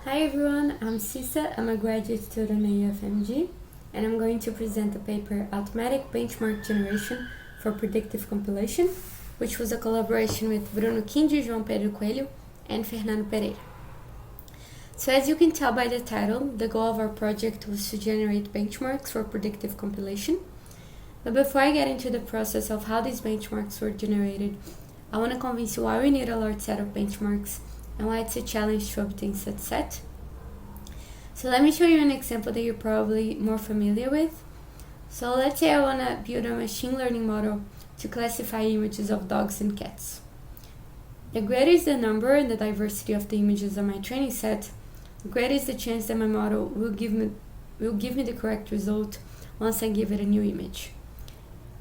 Hi everyone, I'm Cissa. I'm a graduate student at UFMG, and I'm going to present the paper Automatic Benchmark Generation for Predictive Compilation, which was a collaboration with Bruno Quindi, João Pedro Coelho, and Fernando Pereira. So as you can tell by the title, the goal of our project was to generate benchmarks for predictive compilation. But before I get into the process of how these benchmarks were generated, I want to convince you why we need a large set of benchmarks and why it's a challenge to obtain such set. So let me show you an example that you're probably more familiar with. So let's say I want to build a machine learning model to classify images of dogs and cats. The greater is the number and the diversity of the images on my training set, the greater is the chance that my model will give me the correct result once I give it a new image.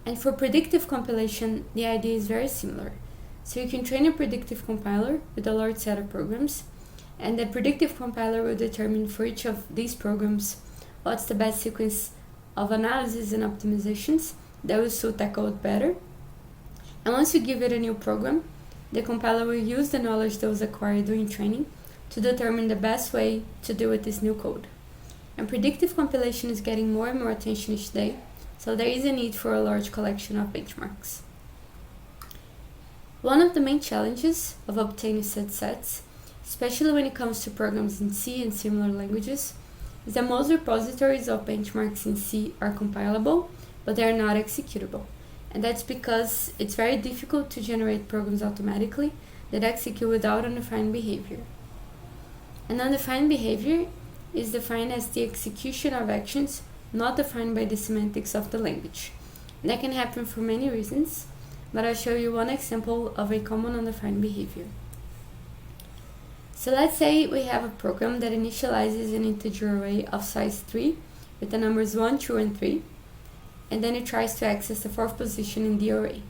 And for predictive compilation, the idea is very similar. So you can train a predictive compiler with a large set of programs, and the predictive compiler will determine for each of these programs what's the best sequence of analysis and optimizations that will suit that code better. And once you give it a new program, the compiler will use the knowledge that was acquired during training to determine the best way to deal with this new code. And predictive compilation is getting more and more attention each day, so there is a need for a large collection of benchmarks. One of the main challenges of obtaining such sets, especially when it comes to programs in C and similar languages, is that most repositories of benchmarks in C are compilable, but they are not executable. And that's because it's very difficult to generate programs automatically that execute without undefined behavior. An undefined behavior is defined as the execution of actions not defined by the semantics of the language. And that can happen for many reasons, but I'll show you one example of a common undefined behavior. So let's say we have a program that initializes an integer array of size 3 with the numbers 1, 2, and 3, and then it tries to access the fourth position in the array.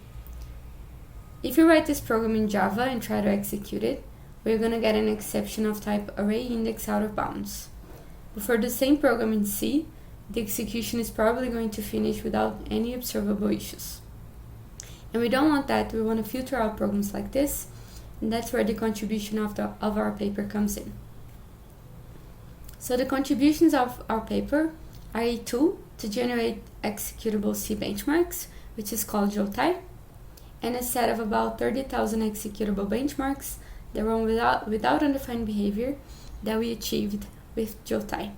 If you write this program in Java and try to execute it, we're going to get an exception of type arrayIndex out of bounds. But for the same program in C, the execution is probably going to finish without any observable issues. And we don't want that. We want to filter out programs like this, and that's where the contribution of our paper comes in. So the contributions of our paper are a tool to generate executable C benchmarks, which is called Jotai, and a set of about 30,000 executable benchmarks that run without undefined behavior that we achieved with Jotai.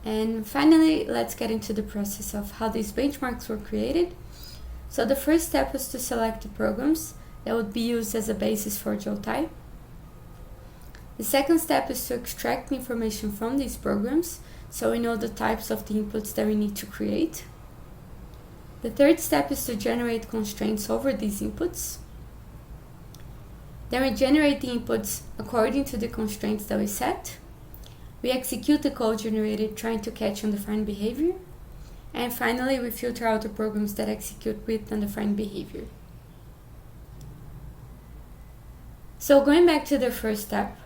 And finally, let's get into the process of how these benchmarks were created. So the first step was to select the programs that would be used as a basis for Jotai. The second step is to extract information from these programs so we know the types of the inputs that we need to create. The third step is to generate constraints over these inputs. Then we generate the inputs according to the constraints that we set. We execute the code generated trying to catch undefined behavior. And finally, we filter out the programs that execute with undefined behavior. So going back to the first step,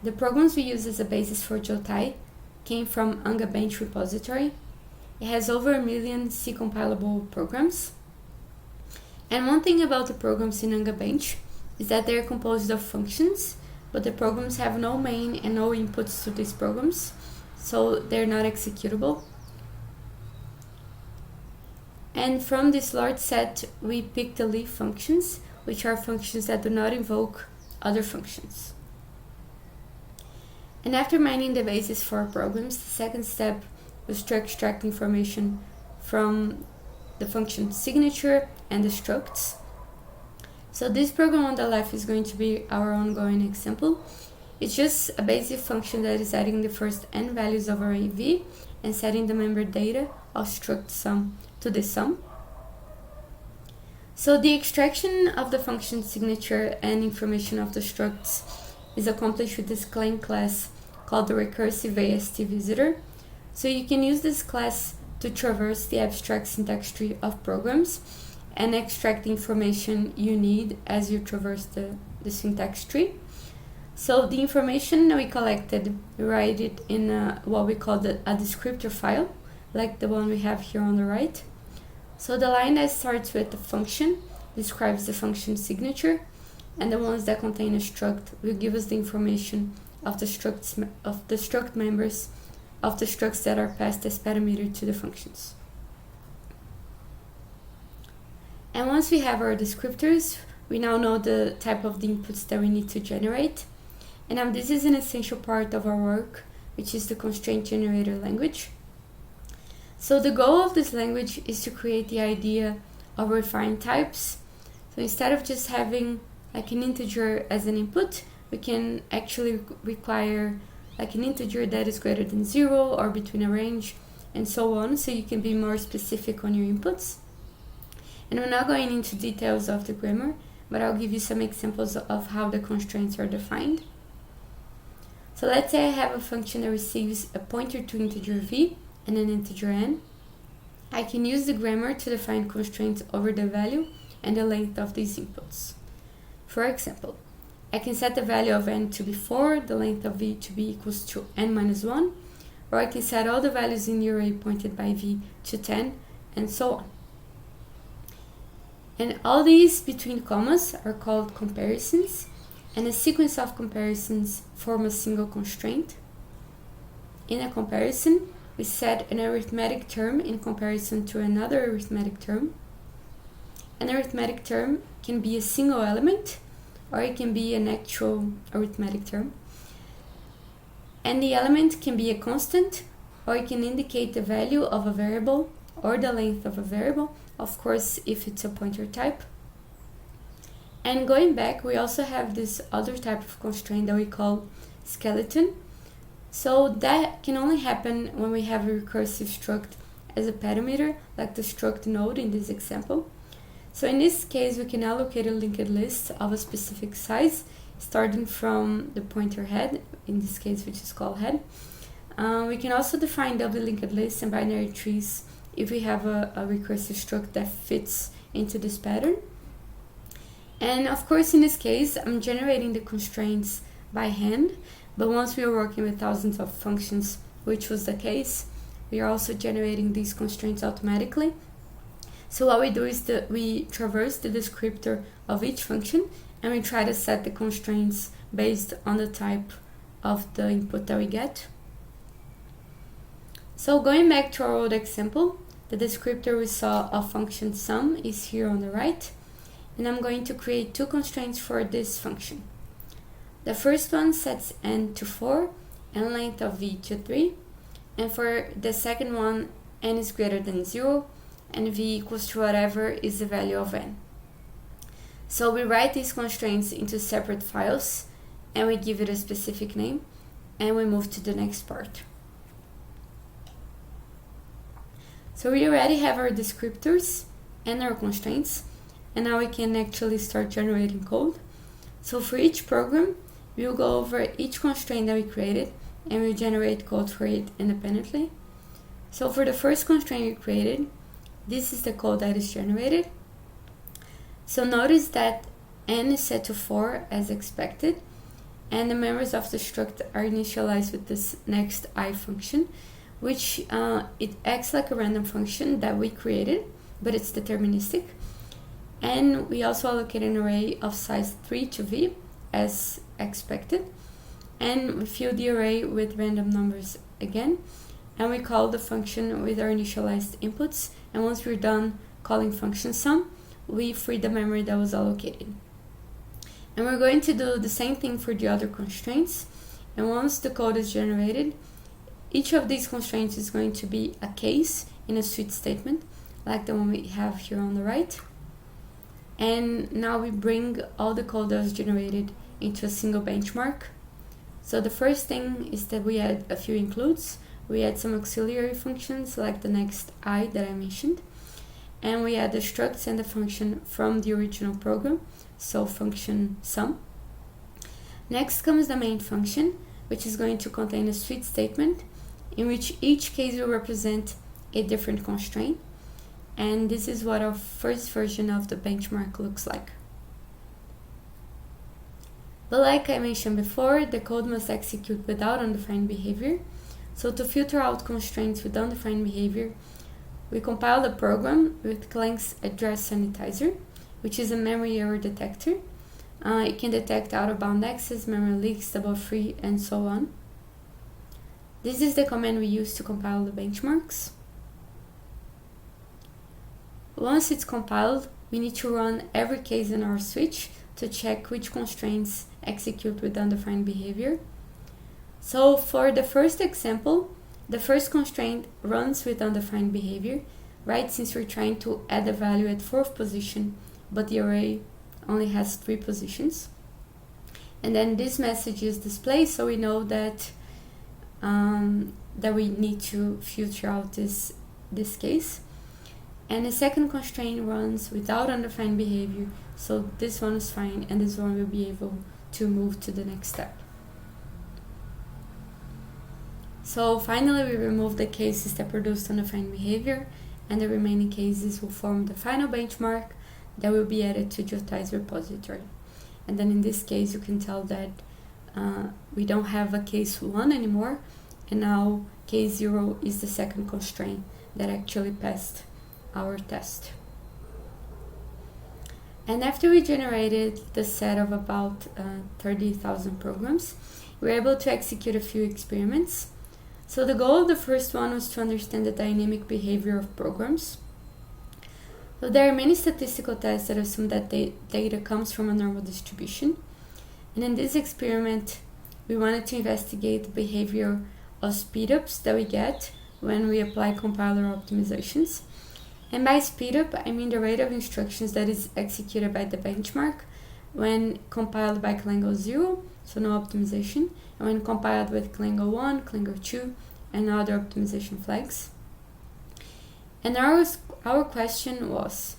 the programs we use as a basis for Jotai came from undefined repository. It has over 1 million C compilable programs. And one thing about the programs in undefined is that they are composed of functions, but the programs have no main and no inputs to these programs, so they're not executable. And from this large set, we pick the leaf functions, which are functions that do not invoke other functions. And after mining the basis for our programs, the second step was to extract information from the function signature and the structs. So this program on the left is going to be our ongoing example. It's just a basic function that is adding the first n values of array v and setting the member data of struct sum to the sum. So the extraction of the function signature and information of the structs is accomplished with this claim class called the recursive AST visitor. So you can use this class to traverse the abstract syntax tree of programs and extract the information you need as you traverse the syntax tree. So the information we collected, we write it in what we call a descriptor file, like the one we have here on the right. So the line that starts with the function describes the function signature, and the ones that contain a struct will give us the information of the struct members of the structs that are passed as parameter to the functions. And once we have our descriptors, we now know the type of the inputs that we need to generate. And now this is an essential part of our work, which is the constraint generator language. So the goal of this language is to create the idea of refined types. So instead of just having like an integer as an input, we can actually require like an integer that is greater than 0 or between a range and so on, so you can be more specific on your inputs. And we're not going into details of the grammar, but I'll give you some examples of how the constraints are defined. So let's say I have a function that receives a pointer to integer v and an integer n. I can use the grammar to define constraints over the value and the length of these inputs. For example, I can set the value of n to be 4, the length of v to be equals to n minus 1, or I can set all the values in the array pointed by v to 10, and so on. And all these between commas are called comparisons, and a sequence of comparisons form a single constraint. In a comparison, we set an arithmetic term in comparison to another arithmetic term. An arithmetic term can be a single element, or it can be an actual arithmetic term. And the element can be a constant, or it can indicate the value of a variable or the length of a variable, of course if it's a pointer type. And going back, we also have this other type of constraint that we call skeleton. So that can only happen when we have a recursive struct as a parameter, like the struct node in this example. So in this case, we can allocate a linked list of a specific size, starting from the pointer head, in this case which is called head. We can also define doubly linked lists and binary trees if we have a recursive struct that fits into this pattern. And of course, in this case, I'm generating the constraints by hand, but once we are working with thousands of functions, which was the case, we are also generating these constraints automatically. So what we do is that we traverse the descriptor of each function and we try to set the constraints based on the type of the input that we get. So going back to our old example, the descriptor we saw of function sum is here on the right, and I'm going to create two constraints for this function. The first one sets n to 4 and length of v to 3, and for the second one, n is greater than 0 and v equals to whatever is the value of n. So we write these constraints into separate files and we give it a specific name, and we move to the next part. So we already have our descriptors and our constraints, and now we can actually start generating code. So for each program, we'll go over each constraint that we created and we'll generate code for it independently. So for the first constraint we created, this is the code that is generated. So notice that n is set to 4 as expected, and the members of the struct are initialized with this next I function, which it acts like a random function that we created, but it's deterministic. And we also allocate an array of size 3 to v as expected, and we fill the array with random numbers again, and we call the function with our initialized inputs, and once we're done calling function sum, we free the memory that was allocated. And we're going to do the same thing for the other constraints, and once the code is generated, each of these constraints is going to be a case in a switch statement, like the one we have here on the right. And now we bring all the code that was generated into a single benchmark. So the first thing is that we add a few includes. We add some auxiliary functions like the next I that I mentioned. And we add the structs and the function from the original program, so function sum. Next comes the main function, which is going to contain a switch statement in which each case will represent a different constraint. And this is what our first version of the benchmark looks like. But like I mentioned before, the code must execute without undefined behavior. So to filter out constraints with undefined behavior, we compile the program with Clank's address sanitizer, which is a memory error detector. It can detect out-of-bound access, memory leaks, double free, and so on. This is the command we use to compile the benchmarks. Once it's compiled, we need to run every case in our switch to check which constraints execute with undefined behavior. So for the first example, the first constraint runs with undefined behavior, right? Since we're trying to add a value at 4th position, but the array only has 3 positions. And then this message is displayed, so we know that that we need to filter out this case. And the second constraint runs without undefined behavior, so this one is fine, and this one will be able to move to the next step. So finally, we remove the cases that produced undefined behavior, and the remaining cases will form the final benchmark that will be added to Jotai's repository. And then in this case, you can tell that we don't have a case 1 anymore, and now case 0 is the second constraint that actually passed our test. And after we generated the set of about 30,000 programs, we were able to execute a few experiments. So the goal of the first one was to understand the dynamic behavior of programs. So there are many statistical tests that assume that data comes from a normal distribution. And in this experiment, we wanted to investigate the behavior of speedups that we get when we apply compiler optimizations. And by speedup, I mean the rate of instructions that is executed by the benchmark when compiled by Clango 0, so no optimization, and when compiled with Clango 1, Clango 2, and other optimization flags. And our question was,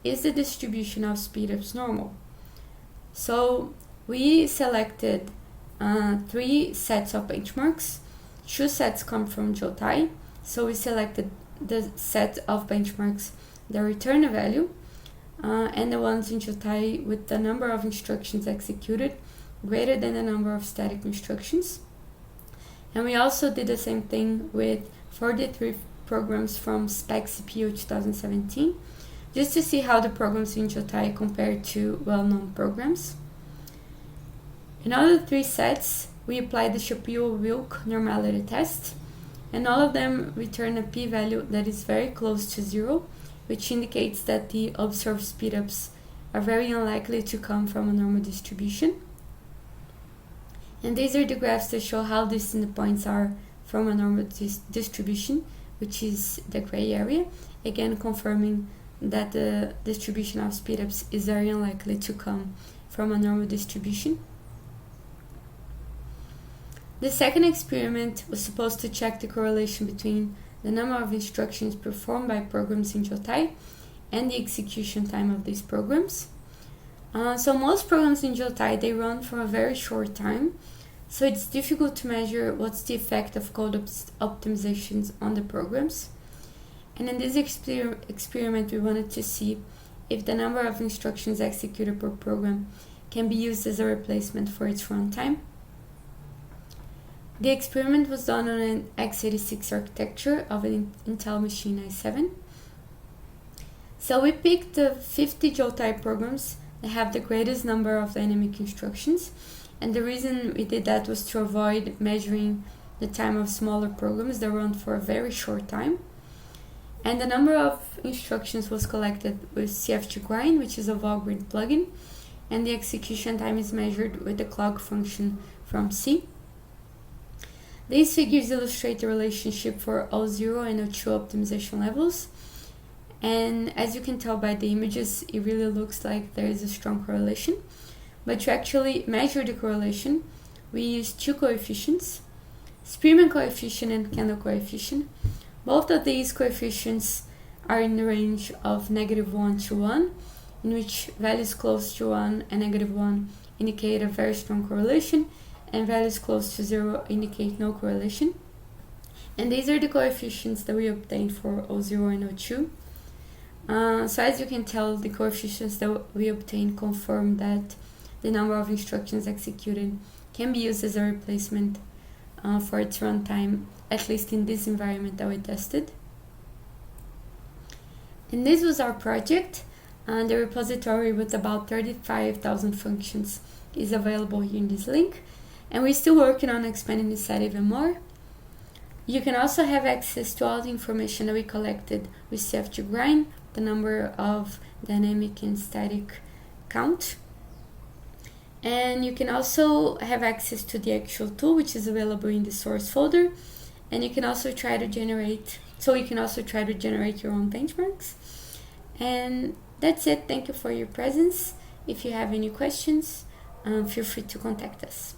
is the distribution of speedups normal? So we selected 3 sets of benchmarks. 2 sets come from Jotai, so we selected the set of benchmarks that return a value, and the ones in Jotai with the number of instructions executed greater than the number of static instructions. And we also did the same thing with 43 programs from Spec CPU 2017, just to see how the programs in Jotai compare to well-known programs. In all the 3 sets, we applied the Shapiro-Wilk normality test, and all of them return a p-value that is very close to 0, which indicates that the observed speedups are very unlikely to come from a normal distribution. And these are the graphs that show how distant the points are from a normal distribution, which is the gray area, again confirming that the distribution of speedups is very unlikely to come from a normal distribution. The second experiment was supposed to check the correlation between the number of instructions performed by programs in Jotai and the execution time of these programs. So most programs in Jotai, they run for a very short time, so it's difficult to measure what's the effect of code optimizations on the programs. And in this experiment, we wanted to see if the number of instructions executed per program can be used as a replacement for its runtime. The experiment was done on an x86 architecture of an Intel machine i7. So we picked the 50 Jotai programs that have the greatest number of dynamic instructions, and the reason we did that was to avoid measuring the time of smaller programs that run for a very short time. And the number of instructions was collected with cfggrind, which is a Valgrind plugin, and the execution time is measured with the clock function from C. These figures illustrate the relationship for O0 and O2 optimization levels, and as you can tell by the images, it really looks like there is a strong correlation. But to actually measure the correlation, we use 2 coefficients, Spearman coefficient and Kendall coefficient. Both of these coefficients are in the range of -1 to 1, in which values close to 1 and -1 indicate a very strong correlation, and values close to 0 indicate no correlation. And these are the coefficients that we obtained for O0 and O2. So as you can tell, the coefficients that we obtained confirm that the number of instructions executed can be used as a replacement for its runtime, at least in this environment that we tested. And this was our project. And the repository with about 35,000 functions is available here in this link. And we're still working on expanding this set even more. You can also have access to all the information that we collected with CFG grind, the number of dynamic and static count. And you can also have access to the actual tool, which is available in the source folder. And you can also try to generate your own benchmarks. And that's it. Thank you for your presence. If you have any questions, feel free to contact us.